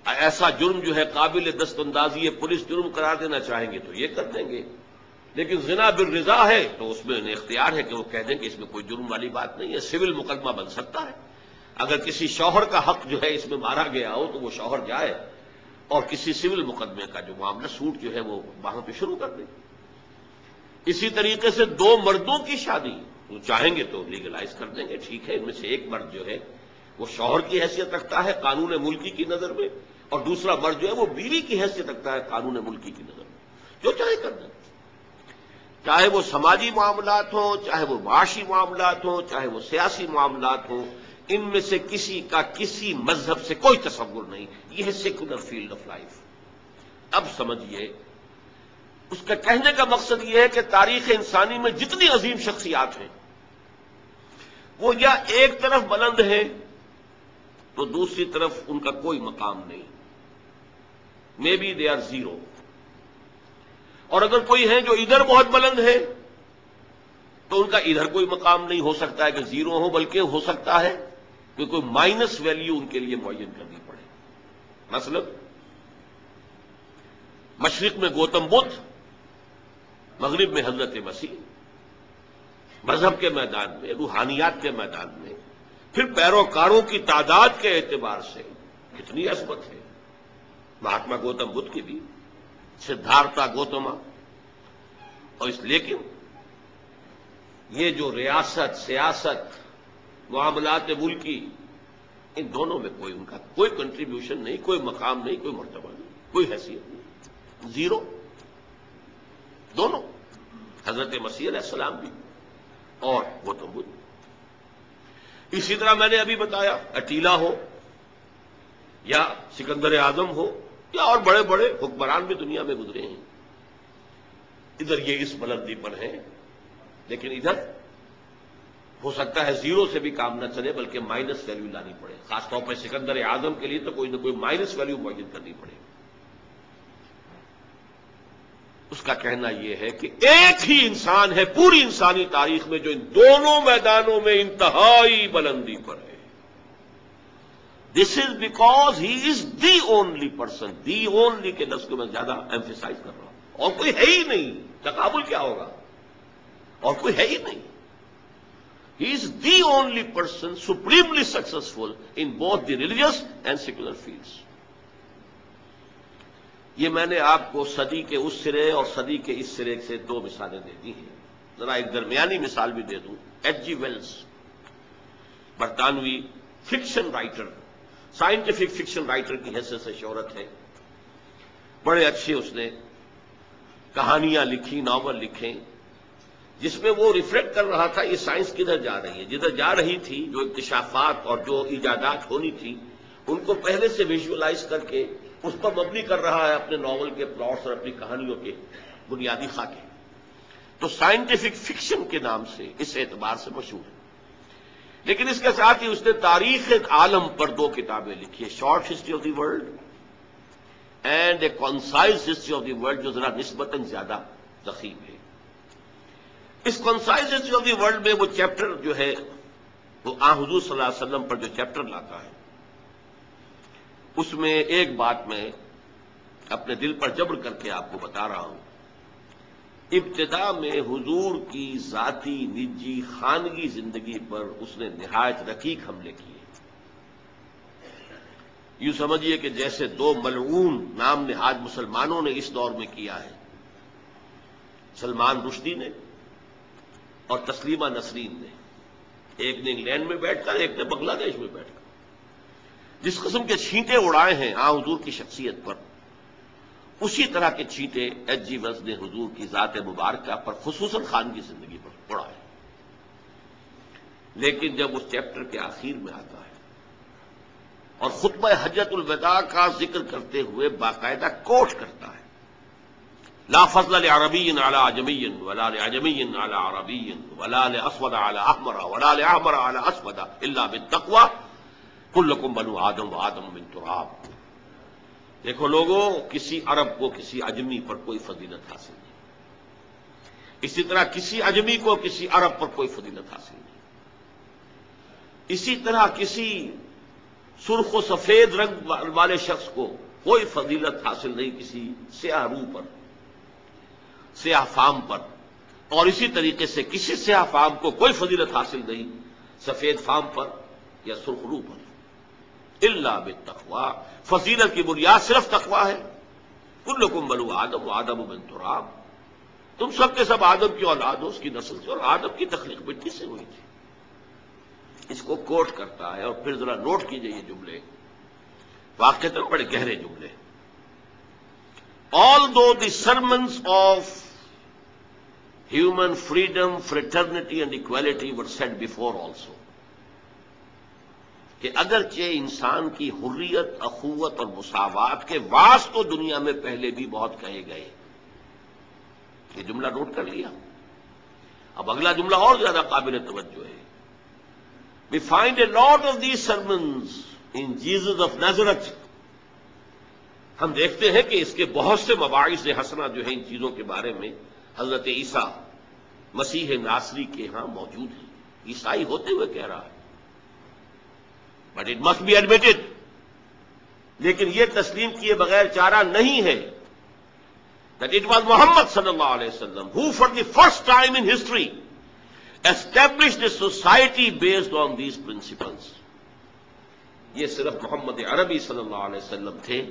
S1: ایسا جرم جو ہے قابل دست اندازی پولیس جرم قرار دینا چاہیں گے تو یہ کر دیں گے. لیکن زنا بالرضا ہے تو اس میں انہیں اختیار ہے کہ وہ کہہ دیں کہ اس میں کوئی جرم والی بات نہیں ہے، سول مقدمہ بن سکتا ہے. اگر کسی شوہر کا حق جو ہے اس میں مارا گیا ہو تو وہ شوہر جائے اور کسی سول مقدمے کا جو معاملہ سوٹ جو ہے وہ وہاں پہ شروع کر دیں. اسی طریقے سے دو مردوں کی شادی وہ چاہیں گے تو لیگلائز کر دیں گے. ٹھیک ہے، ان میں سے ایک مرد جو ہے وہ شوہر کی حیثیت رکھتا ہے قانون ملکی کی نظر میں، اور دوسرا مرد جو ہے وہ بیوی کی حیثیت رکھتا ہے قانون ملکی کی نظر میں. جو چاہے کر دیں، چاہے وہ سماجی معاملات ہوں، چاہے وہ معاشی معاملات ہوں، چاہے وہ سیاسی معاملات ہوں. ان میں سے کسی کا کسی مذہب سے کوئی تصور نہیں. یہ ہے سیکولر فیلڈ آف لائف. اب سمجھیے، اس کا کہنے کا مقصد یہ ہے کہ تاریخ انسانی میں جتنی عظیم شخصیات ہیں وہ یا ایک طرف بلند ہیں تو دوسری طرف ان کا کوئی مقام نہیں. Maybe they are zero. اور اگر کوئی ہے جو ادھر بہت بلند ہے تو ان کا ادھر کوئی مقام نہیں. ہو سکتا ہے کہ زیرو ہو، بلکہ ہو سکتا ہے کہ کوئی مائنس ویلیو ان کے لیے معین کرنی پڑے. مثلا مشرق میں گوتم بدھ، مغرب میں حضرت مسیح. مذہب کے میدان میں، روحانیات کے میدان میں، پھر پیروکاروں کی تعداد کے اعتبار سے کتنی عظمت ہے. مہاتما گوتم بدھ کی بھی، سدھارتھا گوتما. اور لیکن یہ جو ریاست، سیاست، معاملات ملکی، ان دونوں میں کوئی ان کا کوئی کنٹریبیوشن نہیں، کوئی مقام نہیں، کوئی مرتبہ نہیں، کوئی حیثیت نہیں. زیرو دونوں، حضرت مسیح علیہ السلام بھی اور گوتم بدھ. اسی طرح میں نے ابھی بتایا اٹیلا ہو یا سکندر اعظم ہو یا اور بڑے بڑے حکمران بھی دنیا میں گزرے ہیں. ادھر یہ اس بلندی پر ہیں، لیکن ادھر ہو سکتا ہے زیرو سے بھی کام نہ چلے بلکہ مائنس ویلیو لانی پڑے. خاص طور پہ سکندر اعظم کے لیے تو کوئی نہ کوئی مائنس ویلیو معین کرنی پڑے. اس کا کہنا یہ ہے کہ ایک ہی انسان ہے پوری انسانی تاریخ میں جو ان دونوں میدانوں میں انتہائی بلندی پر ہے. This is because he is the only person. The only کے لفظ کو میں زیادہ ایمفیسائز کر رہا ہوں. اور کوئی ہے ہی نہیں. تقابل کیا ہوگا؟ اور کوئی ہے ہی نہیں. He is the only person supremely successful in both the religious and secular fields. یہ میں نے آپ کو صدی کے اس سرے اور صدی کے اس سرے سے دو مثالیں دے دی ہیں. ذرا ایک درمیانی مثال بھی دے دوں. ایچ جی ویلز، برطانوی fiction writer, scientific fiction writer کی حیثیت سے شہرت ہے. بڑے اچھے اس نے کہانیاں لکھی، ناول لکھے، جس میں وہ ریفلیکٹ کر رہا تھا یہ سائنس کدھر جا رہی ہے. جدھر جا رہی تھی، جو اکتشافات اور جو ایجادات ہونی تھی ان کو پہلے سے ویژولائز کر کے اس پر مبنی کر رہا ہے اپنے ناول کے پلاٹس اور اپنی کہانیوں کے بنیادی خاکے. تو سائنٹیفک فکشن کے نام سے اس اعتبار سے مشہور ہے. لیکن اس کے ساتھ ہی اس نے تاریخ عالم پر دو کتابیں لکھی ہے، short history of the world and a concise history of the world, جو ذرا نسبتاً زیادہ ضخیم ہے. اس concise history of the world میں وہ چیپٹر جو ہے وہ حضور صلی اللہ علیہ وسلم پر جو چیپٹر لاتا ہے اس میں ایک بات میں اپنے دل پر جبر کر کے آپ کو بتا رہا ہوں، ابتدا میں حضور کی ذاتی نجی خانگی زندگی پر اس نے نہایت رقیق حملے کیے۔ یوں سمجھیے کہ جیسے دو ملعون نام نہاد مسلمانوں نے اس دور میں کیا ہے، سلمان رشدی نے اور تسلیمہ نسرین نے، ایک نے انگلینڈ میں بیٹھ کر، ایک نے بنگلہ دیش میں بیٹھ کر جس قسم کے چھینٹے اڑائے ہیں حضور کی شخصیت پر، اسی طرح کے چھینٹے ایچ جی ویلز نے حضور کی ذات مبارکہ پر خصوصاً خانگی زندگی پر اڑائے۔ لیکن جب اس چیپٹر کے آخر میں آتا ہے اور خطبہ حجۃ الوداع کا ذکر کرتے ہوئے باقاعدہ کوٹ کرتا ہے، لا فضل لعربی علی عجمی ولا لعجمی علی عربی ولا لاسود علی احمر ولا لاحمر علی اسود الا بالتقوی کلکم بنو آدم وآدم من تراب۔ دیکھو لوگوں، کسی عرب کو کسی عجمی پر کوئی فضیلت حاصل نہیں، اسی طرح کسی عجمی کو کسی عرب پر کوئی فضیلت حاصل نہیں، اسی طرح کسی سرخ و سفید رنگ والے شخص کو کوئی فضیلت حاصل نہیں کسی سیاہ روح پر، سیاہ فام پر، اور اسی طریقے سے کسی سیاہ فام کو کوئی فضیلت حاصل نہیں سفید فام پر یا سرخ روح پر، الا بالتقوی، فضیلت کی بنیاد صرف تقوی ہے۔ کلکم بنو آدم وآدم من تراب، تم سب کے سب آدم کی اولاد ہو، اس کی نسل سے، اور آدم کی تخلیق مٹی سے ہوئی تھی۔ اس کو کوٹ کرتا ہے، اور پھر ذرا نوٹ کیجئے یہ جملے، واقعتاً بڑے گہرے جملے۔ Although the sermons of human freedom, fraternity and equality were said before also، کہ اگرچہ انسان کی حریت، اخوت اور مساوات کے وعظ تو دنیا میں پہلے بھی بہت کہے گئے، یہ جملہ نوٹ کر لیا۔ اب اگلا جملہ اور زیادہ قابل توجہ ہے۔ We find a lot of these sermons in Jesus of Nazareth۔ ہم دیکھتے ہیں کہ اس کے بہت سے مباعث حسنہ جو ہیں ان چیزوں کے بارے میں حضرت عیسیٰ مسیح ناصری کے ہاں موجود ہیں، عیسائی ہوتے ہوئے کہہ رہا ہے، but it must be admitted, لیکن یہ تسلیم کیے بغیر چارہ نہیں ہے that it was Muhammad sallallahu alayhi wasallam who for the first time in history established a society based on these principles۔ یہ صرف محمد عربی صلی اللہ علیہ وسلم تھے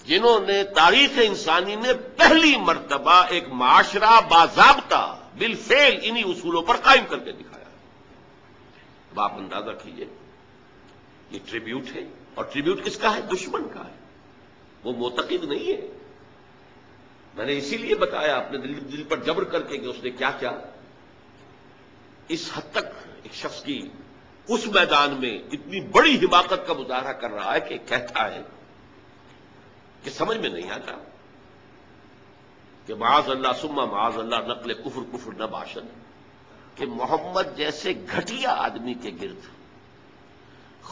S1: جنہوں نے تاریخ انسانی میں پہلی مرتبہ ایک معاشرہ باضابطہ بالفعل انہی اصولوں پر قائم کر کے دکھایا۔ اب آپ اندازہ کیجئے، یہ ٹریبیوٹ ہے، اور ٹریبیوٹ کس کا ہے؟ دشمن کا ہے، وہ معتقد نہیں ہے۔ میں نے اسی لیے بتایا اپنے دل پر جبر کر کے کہ اس نے کیا کیا، اس حد تک ایک شخص کی اس میدان میں اتنی بڑی حماقت کا مظاہرہ کر رہا ہے کہ کہتا ہے کہ سمجھ میں نہیں آتا کہ معاذ اللہ ثم معاذ اللہ نقل کفر کفر نہ باشد، کہ محمد جیسے گھٹیا آدمی کے گرد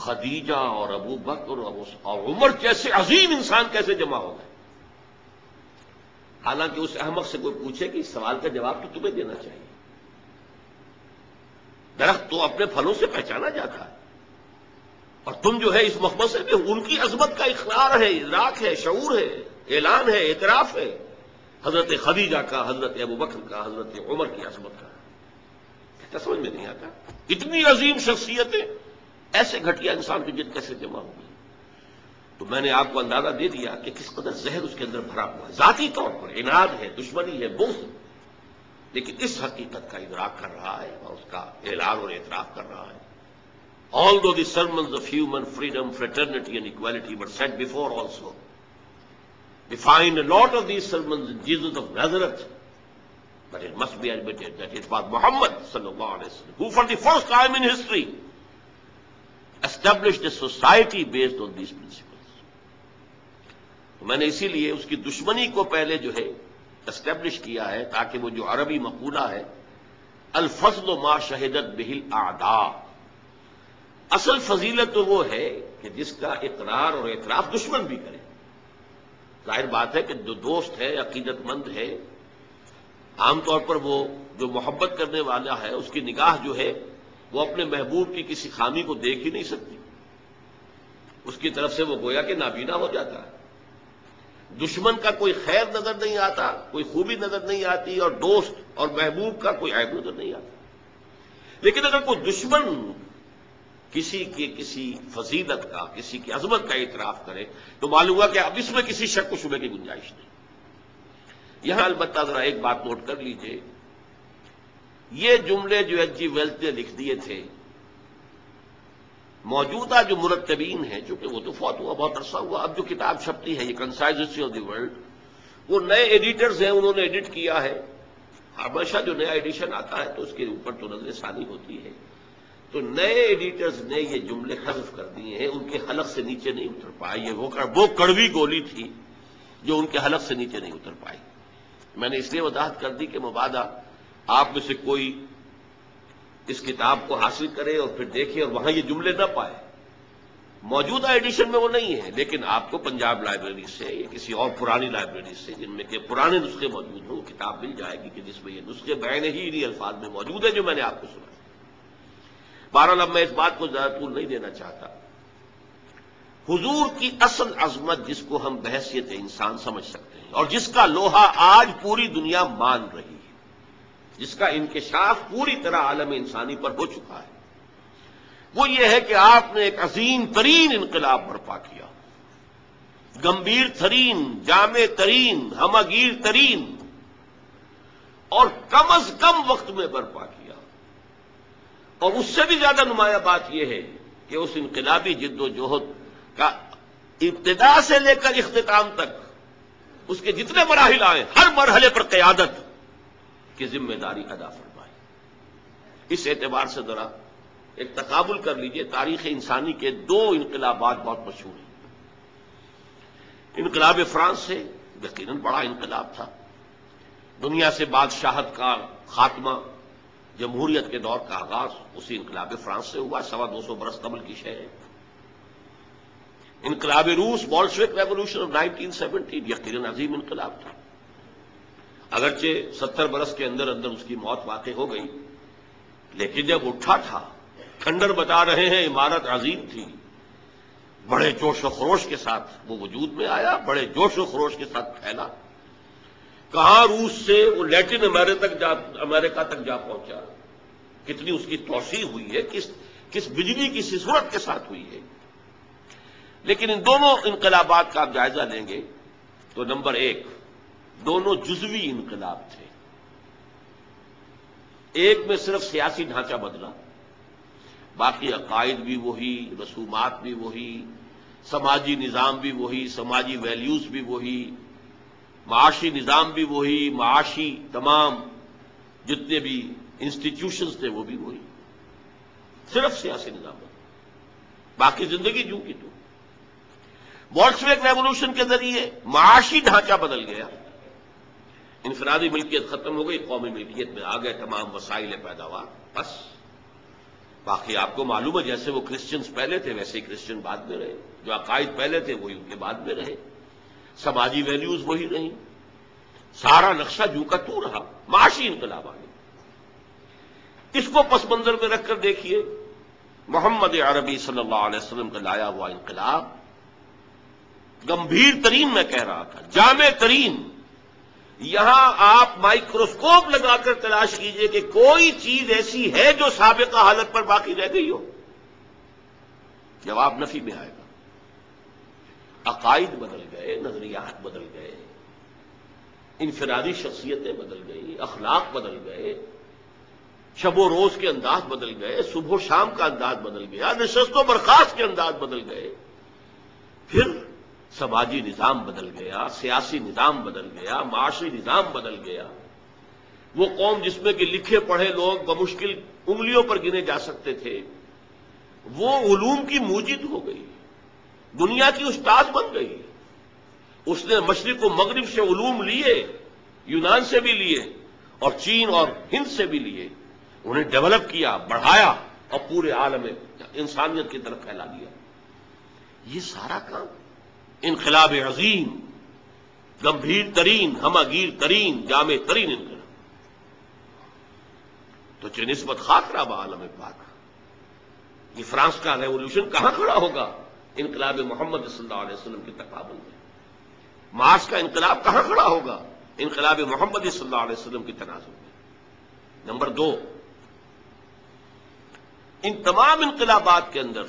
S1: خدیجہ اور ابو بکر اور عمر جیسے عظیم انسان کیسے جمع ہو گئے۔ حالانکہ اس احمق سے کوئی پوچھے کہ اس سوال کا جواب تو تمہیں دینا چاہیے۔ درخت تو اپنے پھلوں سے پہچانا جاتا ہے، اور تم جو ہے اس مخمصے میں ان کی عظمت کا اقرار ہے، ادراک ہے، شعور ہے، اعلان ہے، اعتراف ہے، حضرت خدیجہ کا، حضرت ابو بکر کا، حضرت عمر کی عظمت کا۔ کیا سمجھ میں نہیں آتا؟ اتنی عظیم شخصیتیں ایسے گھٹیا انسان کے جن کیسے جمع ہو گئی؟ تو میں نے آپ کو اندازہ دے دیا کہ کس قدر زہر اس کے اندر بھرا ہوا ہے، ذاتی طور پر عناد ہے، دشمنی ہے، بغض، لیکن اس حقیقت کا ادراک کر رہا ہے اور اس کا اعلان اور اعتراف کر رہا ہے۔ Although the sermons of human freedom, fraternity and equality were said before also, we find a lot of these sermons in Jesus of Nazareth, but it must be admitted that it was Muhammad sallallahu alaihi wasallam who for the first time in history established a society based on these principles۔ تو میں نے اسی لیے اس کی دشمنی کو پہلے جو ہے اسٹیبلش کیا ہے، تاکہ وہ جو عربی مقولہ ہے الفضل ما شہدت بہ الاعداء، اصل فضیلت تو وہ ہے کہ جس کا اقرار اور اعتراف دشمن بھی کرے۔ ظاہر بات ہے کہ جو دوست ہے، عقیدت مند ہے، عام طور پر وہ جو محبت کرنے والا ہے اس کی نگاہ جو ہے وہ اپنے محبوب کی کسی خامی کو دیکھ ہی نہیں سکتی، اس کی طرف سے وہ گویا کہ نابینا ہو جاتا ہے۔ دشمن کا کوئی خیر نظر نہیں آتا، کوئی خوبی نظر نہیں آتی، اور دوست اور محبوب کا کوئی عیب نظر نہیں آتا۔ لیکن اگر کوئی دشمن کسی کی کسی فضیلت کا، کسی کی عظمت کا اعتراف کرے تو معلوم ہوا کہ اب اس میں کسی شک و شبے کی گنجائش نہیں۔ یہاں البتہ ذرا ایک بات نوٹ کر لیجئے، یہ جملے جو ایچ جی ویلز نے لکھ دیے تھے، موجودہ جو مرتبین ہیں، چونکہ وہ تو فوت ہوا بہت عرصہ ہوا، اب جو کتاب چھپتی ہے یہ concise history of the world, وہ نئے ایڈیٹرز ہیں، انہوں نے ایڈٹ کیا ہے۔ ہمیشہ جو نیا ایڈیشن آتا ہے تو اس کے اوپر تو نظر ثانی ہوتی ہے، تو نئے ایڈیٹرز نے یہ جملے حذف کر دیے ہیں، ان کے حلق سے نیچے نہیں اتر پائے۔ یہ وہ کڑوی گولی تھی جو ان کے حلق سے نیچے نہیں اتر پائی۔ میں نے اس لیے وضاحت کر دی کہ مبادا آپ میں سے کوئی اس کتاب کو حاصل کرے اور پھر دیکھے اور وہاں یہ جملے نہ پائے۔ موجودہ ایڈیشن میں وہ نہیں ہے، لیکن آپ کو پنجاب لائبریری سے یا کسی اور پرانی لائبریری سے جن میں کہ پرانے نسخے موجود ہوں، کتاب مل جائے گی کہ جس میں یہ نسخے بعین ہی انہی الفاظ میں موجود ہیں جو میں نے آپ کو سنا۔ بہرحال اب میں اس بات کو زیادہ طول نہیں دینا چاہتا۔ حضور کی اصل عظمت جس کو ہم بحیثیت انسان سمجھ سکتے ہیں اور جس کا لوہا آج پوری دنیا مان رہی ہے، جس کا انکشاف پوری طرح عالم انسانی پر ہو چکا ہے، وہ یہ ہے کہ آپ نے ایک عظیم ترین انقلاب برپا کیا، گمبھیر ترین، جامع ترین، ہمگیر ترین، اور کم از کم وقت میں برپا کیا۔ اور اس سے بھی زیادہ نمایاں بات یہ ہے کہ اس انقلابی جد و جہد کا ابتدا سے لے کر اختتام تک اس کے جتنے مراحل آئے، ہر مرحلے پر قیادت کی ذمہ داری ادا فرمائی۔ اس اعتبار سے ذرا ایک تقابل کر لیجئے، تاریخ انسانی کے دو انقلابات بہت مشہور ہیں۔ انقلاب فرانس سے یقیناً بڑا انقلاب تھا، دنیا سے بادشاہت کا خاتمہ، جمہوریت کے دور کا آغاز اسی انقلاب فرانس سے ہوا، 225 برس قبل کی شے ہے۔ انقلاب روس، بولشوک ریولوشن آف 1917، یقیناً عظیم انقلاب تھا، اگرچہ 70 برس کے اندر اندر اس کی موت واقع ہو گئی، لیکن جب اٹھا تھا، کھنڈر بتا رہے ہیں، عمارت عظیم تھی، بڑے جوش و خروش کے ساتھ وہ وجود میں آیا، بڑے جوش و خروش کے ساتھ پھیلا، کہاں روس سے وہ لیٹن امریکہ تک جا پہنچا، کتنی اس کی توسیع ہوئی ہے، کس بجلی کی صورت کے ساتھ ہوئی ہے۔ لیکن ان دونوں انقلابات کا آپ جائزہ لیں گے تو نمبر ایک، دونوں جزوی انقلاب تھے۔ ایک میں صرف سیاسی ڈھانچہ بدلا، باقی عقائد بھی وہی، رسومات بھی وہی، سماجی نظام بھی وہی، سماجی ویلیوز بھی وہی، معاشی نظام بھی وہی، معاشی تمام جتنے بھی انسٹیٹیوشنز تھے وہ بھی وہی، صرف سیاسی نظام بدلا، باقی زندگی جو کی تو۔ بولشوک ریولوشن کے ذریعے معاشی ڈھانچہ بدل گیا، انفرادی ملکیت ختم ہو گئی، قومی ملکیت میں آ گئے تمام وسائل پیداوار، بس۔ باقی آپ کو معلوم ہے جیسے وہ کرسچنز پہلے تھے ویسے ہی کرسچن بعد میں رہے، جو عقائد پہلے تھے وہی ان کے بعد میں رہے، سماجی ویلیوز وہی رہیں، سارا نقشہ جو کا تو رہا، معاشی انقلاب آ گیا۔ اس کو پس منظر میں رکھ کر دیکھیے، محمد عربی صلی اللہ علیہ وسلم کا لایا ہوا انقلاب گمبھیر ترین، میں کہہ رہا تھا جامع ترین۔ یہاں آپ مائکروسکوپ لگا کر تلاش کیجئے کہ کوئی چیز ایسی ہے جو سابقہ حالت پر باقی رہ گئی ہو، جواب نفی میں آئے گا۔ عقائد بدل گئے، نظریات بدل گئے، انفرادی شخصیتیں بدل گئی، اخلاق بدل گئے، شب و روز کے انداز بدل گئے، صبح و شام کا انداز بدل گیا، نشست و برخاست کے انداز بدل گئے، پھر سماجی نظام بدل گیا، سیاسی نظام بدل گیا، معاشی نظام بدل گیا۔ وہ قوم جس میں کہ لکھے پڑھے لوگ بمشکل انگلیوں پر گنے جا سکتے تھے، وہ علوم کی موجد ہو گئی، دنیا کی استاد بن گئی۔ اس نے مشرق و مغرب سے علوم لیے، یونان سے بھی لیے اور چین اور ہند سے بھی لیے، انہیں ڈیولپ کیا، بڑھایا اور پورے عالم انسانیت کی طرف پھیلا دیا۔ یہ سارا کام انقلاب عظیم، گمبھیر ترین، ہمگیر ترین، جامع ترین انقلاب۔ تو چہ نسبت خاک رہا عالم پاک، یہ فرانس کا ریولوشن کہاں کھڑا ہوگا انقلاب محمد صلی اللہ علیہ وسلم کے تقابل میں؟ مارکس کا انقلاب کہاں کھڑا ہوگا؟ انقلاب محمدی صلی اللہ علیہ وسلم کی تناظر میں۔ نمبر 2، ان تمام انقلابات کے اندر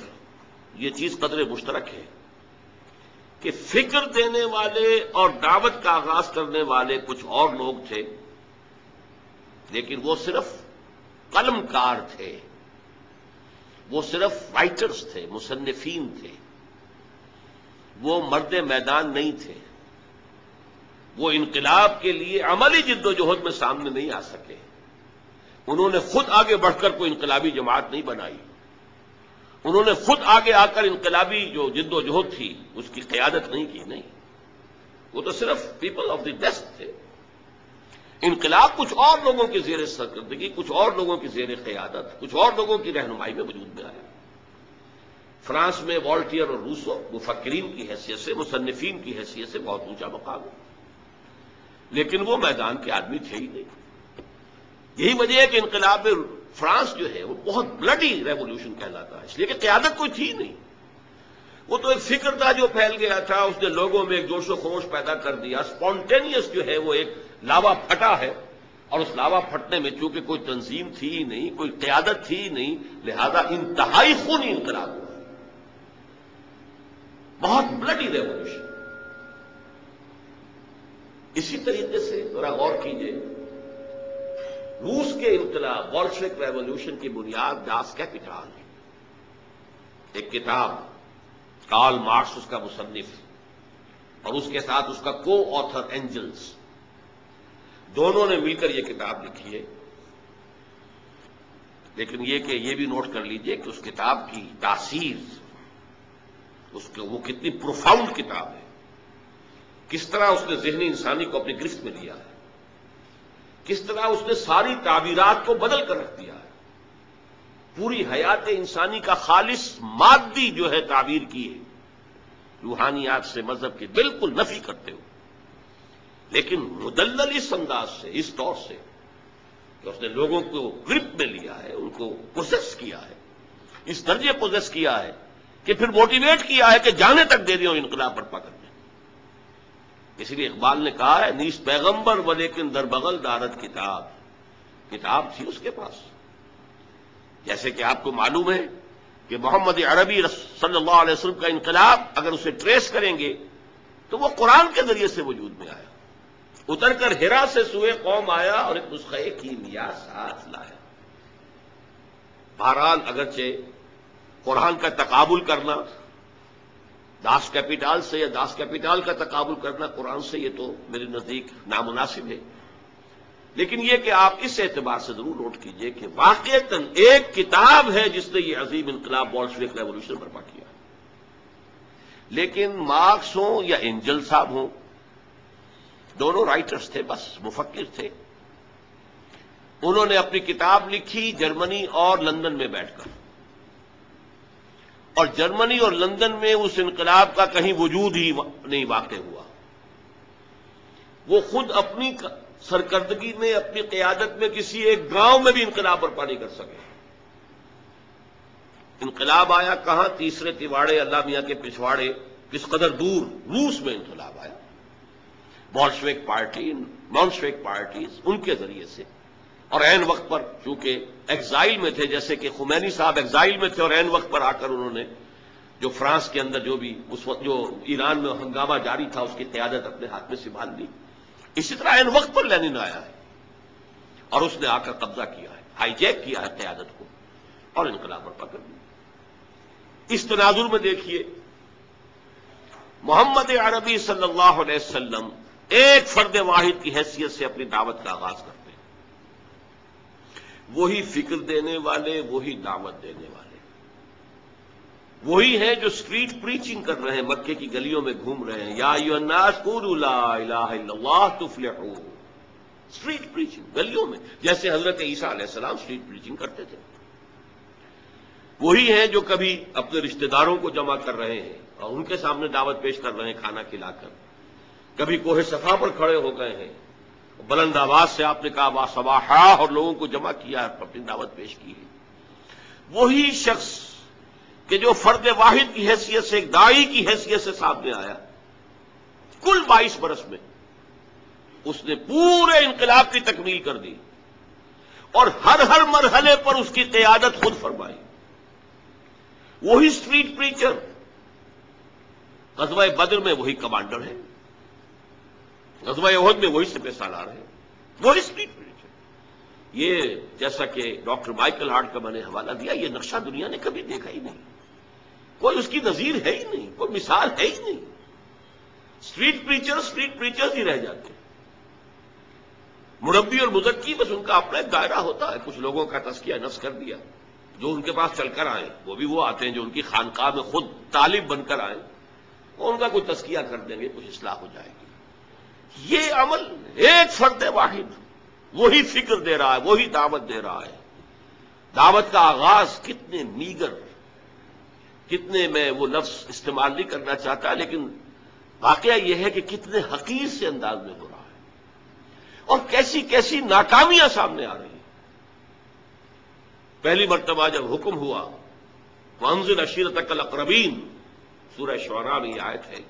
S1: یہ چیز قدر مشترک ہے کہ فکر دینے والے اور دعوت کا آغاز کرنے والے کچھ اور لوگ تھے، لیکن وہ صرف قلم کار تھے، وہ صرف رائٹرز تھے، مصنفین تھے، وہ مرد میدان نہیں تھے، وہ انقلاب کے لیے عملی جد و جہد میں سامنے نہیں آ سکے۔ انہوں نے خود آگے بڑھ کر کوئی انقلابی جماعت نہیں بنائی، انہوں نے خود آگے آ کر انقلابی جو جد و جہد تھی اس کی قیادت نہیں کی، نہیں، وہ تو صرف پیپل آف دی ڈیسک تھے۔ انقلاب کچھ اور لوگوں کی زیر سرکردگی، کچھ اور لوگوں کی زیر قیادت، کچھ اور لوگوں کی رہنمائی میں وجود میں آیا۔ فرانس میں والٹیئر اور روسو مفکرین کی حیثیت سے، مصنفین کی حیثیت سے بہت اونچا مقام ہے، لیکن وہ میدان کے آدمی تھے ہی نہیں۔ یہی وجہ ہے کہ انقلاب فرانس جو ہے وہ بہت بلڈی ریولیوشن کہلاتا ہے، اس لیے کہ قیادت کوئی تھی نہیں، وہ تو ایک فکر تھا جو پھیل گیا تھا، اس نے لوگوں میں ایک جوش و خروش پیدا کر دیا، اسپونٹینیس جو ہے وہ ایک لاوا پھٹا ہے، اور اس لاوا پھٹنے میں چونکہ کوئی تنظیم تھی ہی نہیں، کوئی قیادت تھی ہی نہیں، لہذا انتہائی خونی انقلاب ہوا، بہت بلڈی ریولیوشن۔ اسی طریقے سے ذرا غور کیجئے، روس کے انقلاب بولشوک ریولیوشن کی بنیاد داس کیپیٹال ہے، ایک کتاب، کارل مارکس اس کا مصنف، اور اس کے ساتھ اس کا کو آتھر اینجلز، دونوں نے مل کر یہ کتاب لکھی ہے۔ لیکن یہ کہ یہ بھی نوٹ کر لیجئے کہ اس کتاب کی تاثیر، وہ کتنی پروفاؤنڈ کتاب ہے، کس طرح اس نے ذہنی انسانی کو اپنی گرفت میں لیا ہے، کس طرح اس نے ساری تعبیرات کو بدل کر رکھ دیا ہے، پوری حیات انسانی کا خالص مادی جو ہے تعبیر کی ہے، روحانیات سے، مذہب کی بالکل نفی کرتے ہوئے، لیکن مدلل اس انداز سے، اس طور سے کہ اس نے لوگوں کو گرپ میں لیا ہے، ان کو پوزیس کیا ہے، اس درجے پوزیس کیا ہے کہ پھر موٹیویٹ کیا ہے کہ جانے تک دے دیں انقلاب برپا کرنے۔ اسی لیے اقبال نے کہا ہے، نیس پیغمبر و لیکن در بغل دارت کتاب، کتاب تھی اس کے پاس۔ جیسے کہ آپ کو معلوم ہے کہ محمد عربی صلی اللہ علیہ وسلم کا انقلاب اگر اسے ٹریس کریں گے تو وہ قرآن کے ذریعے سے وجود میں آیا، اتر کر ہرا سے سوئے قوم آیا اور ایک نسخہ کیمیا ساتھ لایا۔ بہرحال اگرچہ قرآن کا تقابل کرنا داس کیپیٹال سے یا داس کیپیٹال کا تقابل کرنا قرآن سے، یہ تو میرے نزدیک نامناسب ہے، لیکن یہ کہ آپ اس اعتبار سے ضرور نوٹ کیجئے کہ واقعتاً ایک کتاب ہے جس نے یہ عظیم انقلاب بولشوک ریولیوشن برپا کیا۔ لیکن مارکس ہوں یا اینجل صاحب ہوں، دونوں رائٹرز تھے، بس مفکر تھے، انہوں نے اپنی کتاب لکھی جرمنی اور لندن میں بیٹھ کر، اور جرمنی اور لندن میں اس انقلاب کا کہیں وجود ہی نہیں واقع ہوا۔ وہ خود اپنی سرکردگی میں، اپنی قیادت میں کسی ایک گاؤں میں بھی انقلاب برپا نہیں کر سکے۔ انقلاب آیا کہاں؟ تیسرے تیواڑے اللہ میاں کے پچھواڑے، کس قدر دور، روس میں انقلاب آیا، بولشوک پارٹی، مونشوک پارٹیز، ان کے ذریعے سے، اور عین وقت پر چونکہ ایگزائل میں تھے، جیسے کہ خمینی صاحب ایگزائل میں تھے اور عین وقت پر آ کر انہوں نے جو فرانس کے اندر جو بھی اس وقت جو ایران میں ہنگامہ جاری تھا اس کی قیادت اپنے ہاتھ میں سنبھال لی، اسی طرح عین وقت پر لینن آیا ہے اور اس نے آ کر قبضہ کیا ہے، ہائی جیک کیا ہے قیادت کو اور انقلاب برپا کر دیا۔ اس تناظر میں دیکھیے محمد عربی صلی اللہ علیہ وسلم ایک فرد واحد کی حیثیت سے اپنی دعوت کا آغاز کرتے ہیں، وہی فکر دینے والے، وہی دعوت دینے والے، وہی ہیں جو اسٹریٹ پریچنگ کر رہے ہیں، مکے کی گلیوں میں گھوم رہے ہیں، یا ایھا الناس قولوا لا الہ الا اللہ تفلحوا، اسٹریٹ پریچنگ گلیوں میں، جیسے حضرت عیسیٰ علیہ السلام اسٹریٹ پریچنگ کرتے تھے۔ وہی ہیں جو کبھی اپنے رشتہ داروں کو جمع کر رہے ہیں اور ان کے سامنے دعوت پیش کر رہے ہیں کھانا کھلا کر، کبھی کوہ صفا پر کھڑے ہو گئے ہیں، بلند آواز سے آپ نے کہا وا صباحا اور لوگوں کو جمع کیا، اپنی دعوت پیش کی ہے۔ وہی شخص کہ جو فرد واحد کی حیثیت سے، ایک داعی کی حیثیت سے سامنے آیا کل 22 برس میں اس نے پورے انقلاب کی تکمیل کر دی اور ہر مرحلے پر اس کی قیادت خود فرمائی. وہی اسٹریٹ پریچر غزوہ بدر میں وہی کمانڈر ہے، غزوہ احد میں وہی سپہ سالار ہے، وہی اسٹریٹ پریچر. یہ جیسا کہ ڈاکٹر مائیکل ہارٹ کا میں نے حوالہ دیا، یہ نقشہ دنیا نے کبھی دیکھا ہی نہیں، کوئی اس کی نظیر ہے ہی نہیں، کوئی مثال ہے ہی نہیں. اسٹریٹ پریچرز ہی رہ جاتے ہیں. مربی اور مزکی بس ان کا اپنا ایک دائرہ ہوتا ہے. کچھ لوگوں کا تزکیہ نفس کر دیا جو ان کے پاس چل کر آئے، وہ بھی وہ آتے ہیں جو ان کی خانقاہ میں خود طالب بن کر آئے، وہ ان کا کوئی تزکیہ کر دیں گے، کچھ اصلاح ہو جائے گی. یہ عمل ایک فرد واحد وہی فکر دے رہا ہے، وہی دعوت دے رہا ہے. دعوت کا آغاز کتنے میگر، کتنے میں وہ لفظ استعمال نہیں کرنا چاہتا، لیکن واقعہ یہ ہے کہ کتنے حقیر سے انداز میں ہو رہا ہے اور کیسی کیسی ناکامیاں سامنے آ رہی ہیں. پہلی مرتبہ جب حکم ہوا وَأَنذِرْ عَشِيرَتَكَ الْأَقْرَبِينَ، سورہ شعراء میں یہ آیت ہے،